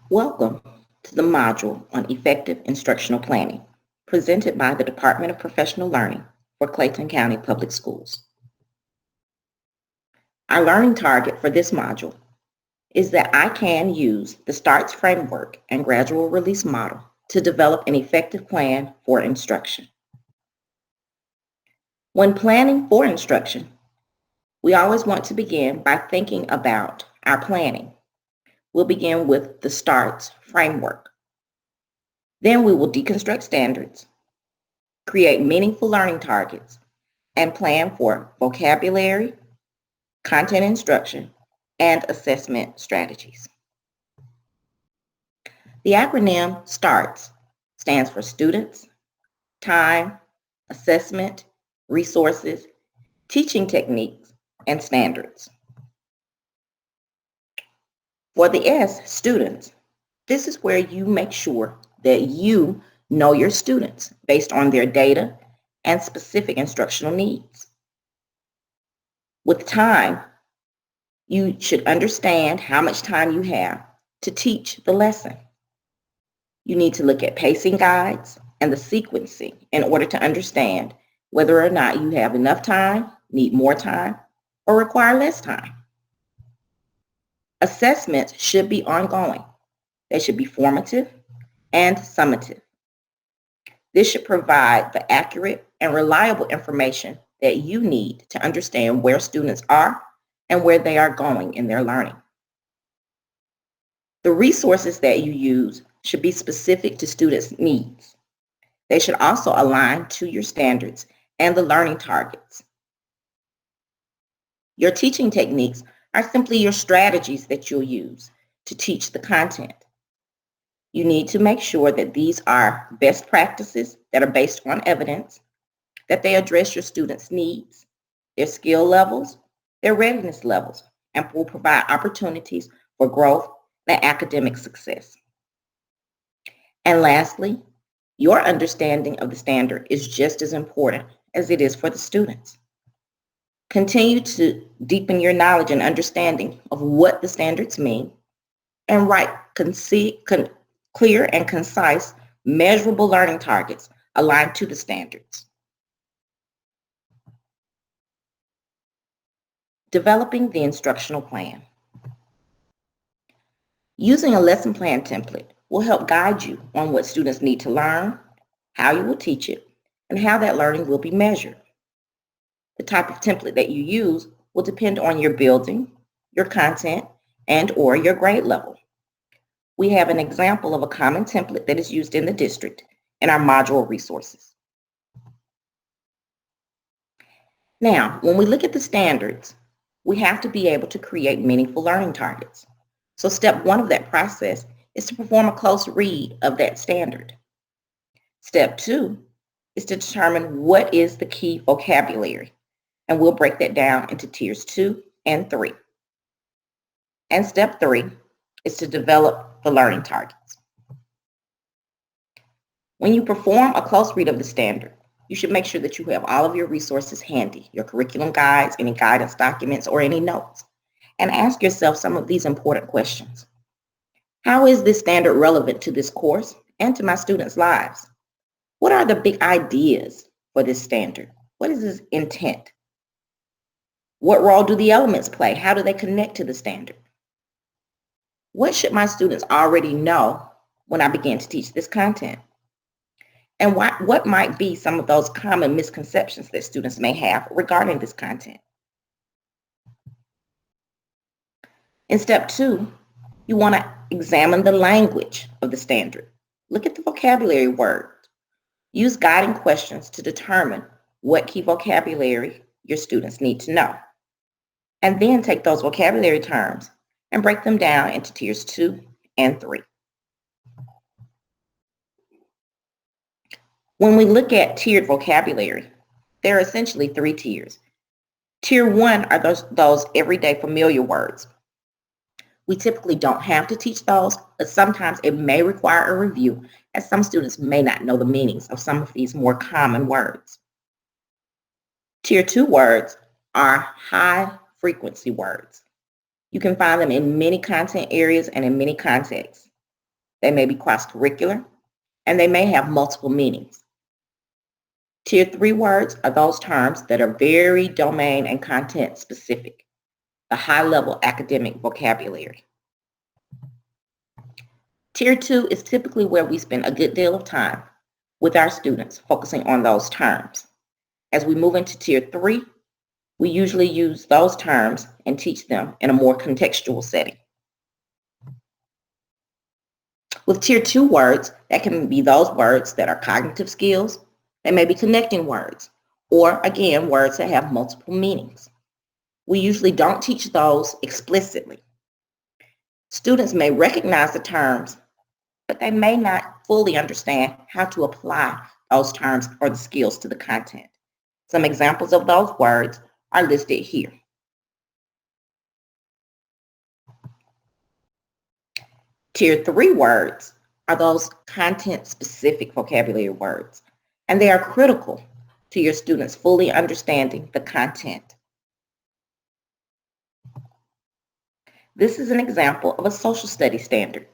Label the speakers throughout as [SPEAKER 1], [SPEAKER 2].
[SPEAKER 1] Welcome to the module on effective instructional planning, presented by the Department of Professional Learning for Clayton County Public Schools. Our learning target for this module is that I can use the STARTS framework and gradual release model to develop an effective plan for instruction. When planning for instruction, we always want to begin by thinking about our planning. We'll begin with the STARTS framework. Then we will deconstruct standards, create meaningful learning targets, and plan for vocabulary, content instruction, and assessment strategies. The acronym STARTS stands for students, time, assessment, resources, teaching techniques, and standards. For the S, students, this is where you make sure that you know your students based on their data and specific instructional needs. With time, you should understand how much time you have to teach the lesson. You need to look at pacing guides and the sequencing in order to understand whether or not you have enough time, need more time, or require less time. Assessments should be ongoing. They should be formative and summative. This should provide the accurate and reliable information that you need to understand where students are and where they are going in their learning. The resources that you use should be specific to students' needs. They should also align to your standards and the learning targets. Your teaching techniques are simply your strategies that you'll use to teach the content. You need to make sure that these are best practices that are based on evidence, that they address your students' needs, their skill levels, their readiness levels, and will provide opportunities for growth and academic success. And lastly, your understanding of the standard is just as important as it is for the students. Continue to deepen your knowledge and understanding of what the standards mean and write clear and concise, measurable learning targets aligned to the standards. Developing the instructional plan. Using a lesson plan template will help guide you on what students need to learn, how you will teach it, and how that learning will be measured. The type of template that you use will depend on your building, your content, and/or your grade level. We have an example of a common template that is used in the district in our module resources. Now, when we look at the standards, we have to be able to create meaningful learning targets. So step one of that process is to perform a close read of that standard. Step two is to determine what is the key vocabulary, and we'll break that down into tiers 2 and 3. And step 3 is to develop the learning targets. When you perform a close read of the standard, you should make sure that you have all of your resources handy, your curriculum guides, any guidance documents, or any notes, and ask yourself some of these important questions. How is this standard relevant to this course and to my students' lives? What are the big ideas for this standard? What is its intent? What role do the elements play? How do they connect to the standard? What should my students already know when I begin to teach this content? And what might be some of those common misconceptions that students may have regarding this content? In step 2, you want to examine the language of the standard. Look at the vocabulary words. Use guiding questions to determine what key vocabulary your students need to know. And then take those vocabulary terms and break them down into tiers 2 and 3. When we look at tiered vocabulary, there are essentially 3 tiers. Tier 1 are those everyday familiar words. We typically don't have to teach those, but sometimes it may require a review, as some students may not know the meanings of some of these more common words. Tier 2 words are high frequency words. You can find them in many content areas and in many contexts. They may be cross-curricular, and they may have multiple meanings. Tier 3 words are those terms that are very domain and content specific, the high-level academic vocabulary. Tier 2 is typically where we spend a good deal of time with our students focusing on those terms. As we move into Tier 3, we usually use those terms and teach them in a more contextual setting. With Tier 2 words, that can be those words that are cognitive skills. They may be connecting words, or again, words that have multiple meanings. We usually don't teach those explicitly. Students may recognize the terms, but they may not fully understand how to apply those terms or the skills to the content. Some examples of those words are listed here. Tier 3 words are those content-specific vocabulary words, and they are critical to your students fully understanding the content. This is an example of a social studies standard.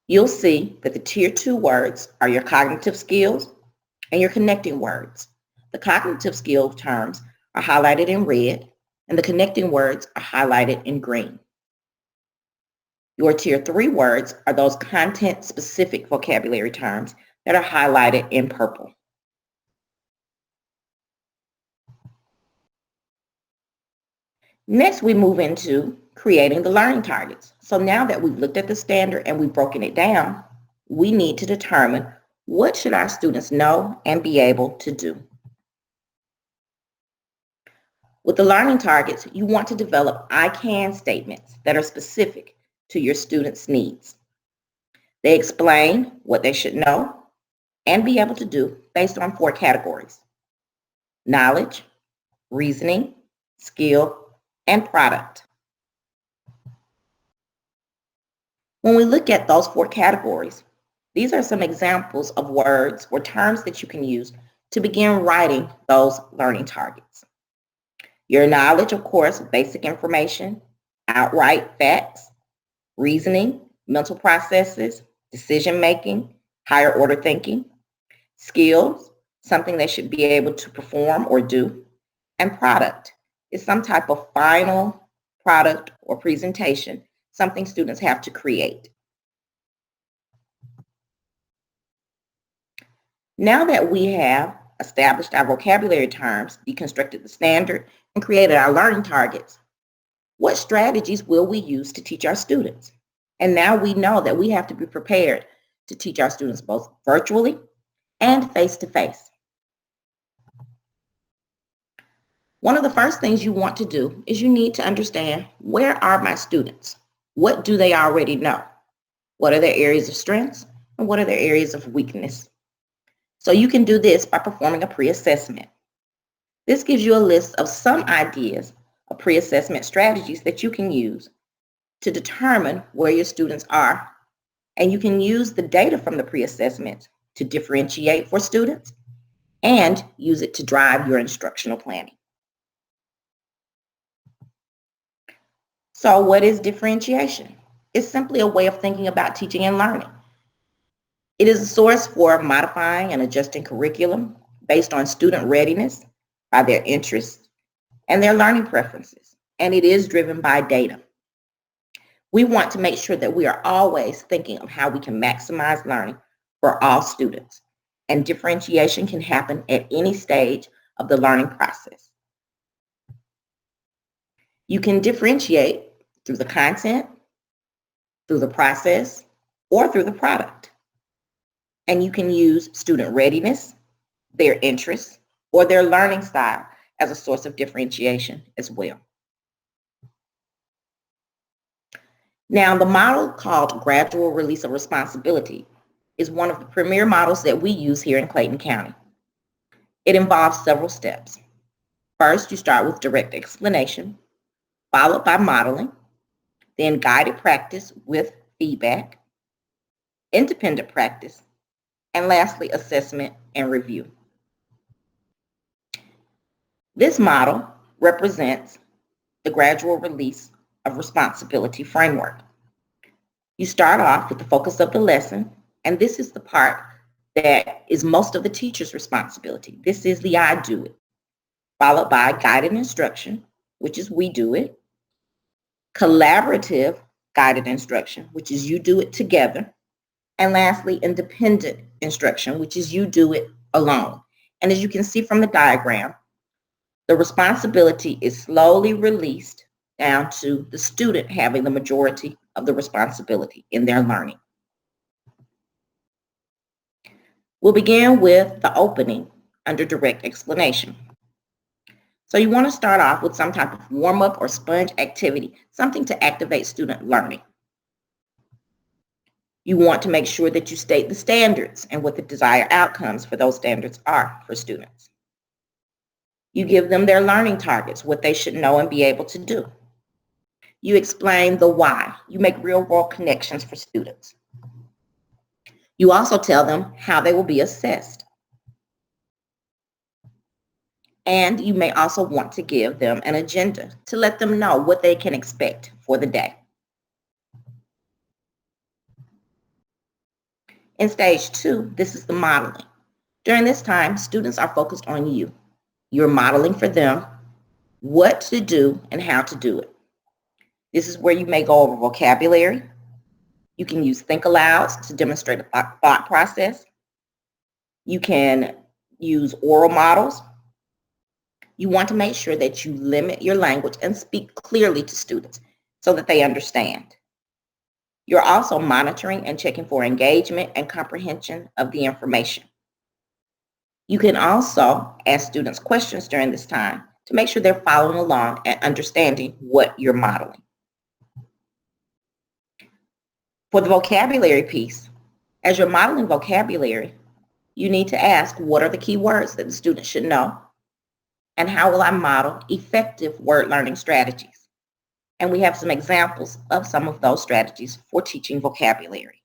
[SPEAKER 1] You'll see that the Tier 2 words are your cognitive skills and your connecting words. The cognitive skill terms are highlighted in red, and the connecting words are highlighted in green. Your Tier 3 words are those content-specific vocabulary terms that are highlighted in purple. Next, we move into creating the learning targets. So now that we've looked at the standard and we've broken it down, we need to determine what should our students know and be able to do. With the learning targets, you want to develop I can statements that are specific to your students' needs. They explain what they should know and be able to do based on 4 categories: knowledge, reasoning, skill, and product. When we look at those 4 categories, these are some examples of words or terms that you can use to begin writing those learning targets. Your knowledge, of course, basic information, outright facts, reasoning, mental processes, decision-making, higher order thinking. Skills, something they should be able to perform or do. And product is some type of final product or presentation, something students have to create. Now that we have established our vocabulary terms, deconstructed the standard, and created our learning targets, what strategies will we use to teach our students? And now we know that we have to be prepared to teach our students both virtually and face-to-face. One of the first things you want to do is you need to understand, where are my students? What do they already know? What are their areas of strengths and what are their areas of weakness? So you can do this by performing a pre-assessment. This gives you a list of some ideas of pre-assessment strategies that you can use to determine where your students are, and you can use the data from the pre-assessment to differentiate for students and use it to drive your instructional planning. So what is differentiation? It's simply a way of thinking about teaching and learning. It is a source for modifying and adjusting curriculum based on student readiness, by their interests, and their learning preferences, and it is driven by data. We want to make sure that we are always thinking of how we can maximize learning for all students, and differentiation can happen at any stage of the learning process. You can differentiate through the content, through the process, or through the product. And you can use student readiness, their interests, or their learning style as a source of differentiation as well. Now, the model called gradual release of responsibility is one of the premier models that we use here in Clayton County. It involves several steps. First, you start with direct explanation, followed by modeling, then guided practice with feedback, independent practice, and lastly, assessment and review. This model represents the gradual release of responsibility framework. You start off with the focus of the lesson, and this is the part that is most of the teacher's responsibility. This is the I do it, followed by guided instruction, which is we do it, collaborative guided instruction, which is you do it together, and lastly, independent instruction, which is you do it alone. And as you can see from the diagram, the responsibility is slowly released down to the student having the majority of the responsibility in their learning. We'll begin with the opening under direct explanation. So you want to start off with some type of warm-up or sponge activity, something to activate student learning. You want to make sure that you state the standards and what the desired outcomes for those standards are for students. You give them their learning targets, what they should know and be able to do. You explain the why. You make real-world connections for students. You also tell them how they will be assessed. And you may also want to give them an agenda to let them know what they can expect for the day. In stage 2, this is the modeling. During this time, students are focused on you. You're modeling for them what to do and how to do it. This is where you may go over vocabulary. You can use think alouds to demonstrate a thought process. You can use oral models. You want to make sure that you limit your language and speak clearly to students so that they understand. You're also monitoring and checking for engagement and comprehension of the information. You can also ask students questions during this time to make sure they're following along and understanding what you're modeling. For the vocabulary piece, as you're modeling vocabulary, you need to ask what are the key words that the student should know, and how will I model effective word learning strategies? And we have some examples of some of those strategies for teaching vocabulary.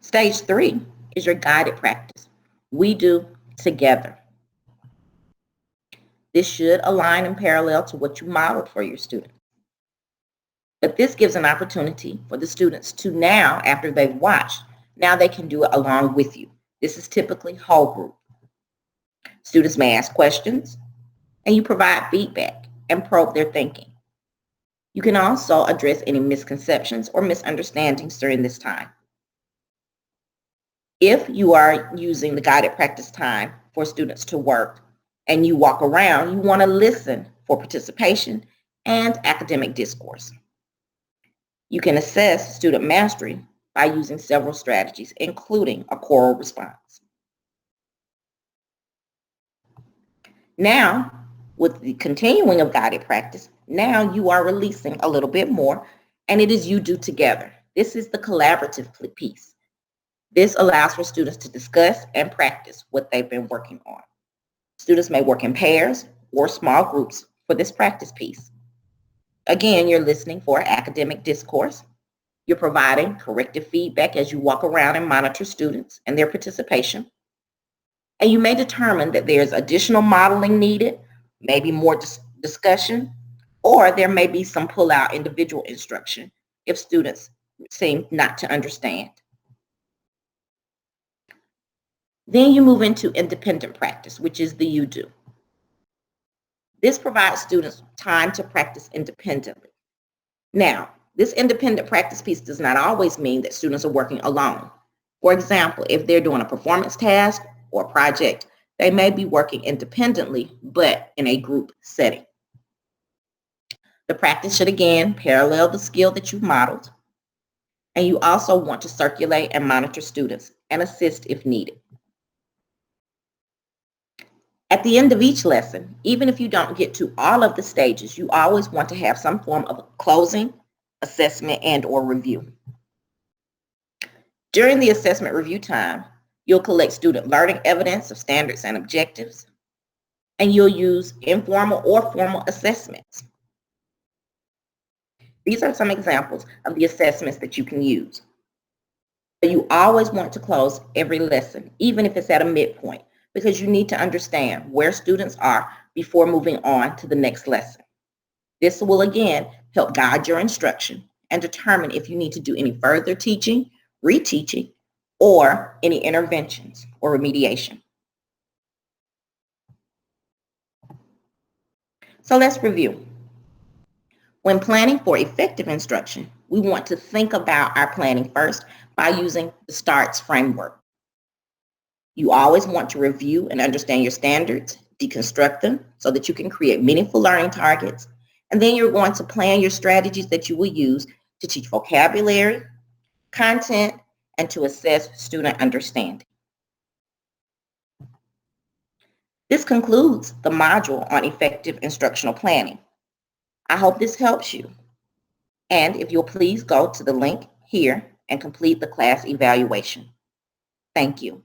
[SPEAKER 1] Stage 3 is your guided practice. We do together. This should align in parallel to what you modeled for your students. But this gives an opportunity for the students to now, after they've watched, now they can do it along with you. This is typically whole group. Students may ask questions, and you provide feedback and probe their thinking. You can also address any misconceptions or misunderstandings during this time. If you are using the guided practice time for students to work and you walk around, you want to listen for participation and academic discourse. You can assess student mastery by using several strategies, including a choral response. Now, with the continuing of guided practice, now you are releasing a little bit more, and it is you do together. This is the collaborative piece. This allows for students to discuss and practice what they've been working on. Students may work in pairs or small groups for this practice piece. Again, you're listening for academic discourse. You're providing corrective feedback as you walk around and monitor students and their participation. And you may determine that there's additional modeling needed, maybe more discussion, or there may be some pull-out individual instruction if students seem not to understand. Then you move into independent practice, which is the you do. This provides students time to practice independently. Now, this independent practice piece does not always mean that students are working alone. For example, if they're doing a performance task or project, they may be working independently, but in a group setting. The practice should again parallel the skill that you've modeled, and you also want to circulate and monitor students and assist if needed. At the end of each lesson, even if you don't get to all of the stages, you always want to have some form of closing, assessment, and or review. During the assessment review time, you'll collect student learning evidence of standards and objectives, and you'll use informal or formal assessments. These are some examples of the assessments that you can use. But you always want to close every lesson, even if it's at a midpoint, because you need to understand where students are before moving on to the next lesson. This will again help guide your instruction and determine if you need to do any further teaching, reteaching, or any interventions or remediation. So let's review. When planning for effective instruction, we want to think about our planning first by using the STARTS framework. You always want to review and understand your standards, deconstruct them so that you can create meaningful learning targets, and then you're going to plan your strategies that you will use to teach vocabulary, content, and to assess student understanding. This concludes the module on effective instructional planning. I hope this helps you. And if you'll please go to the link here and complete the class evaluation. Thank you.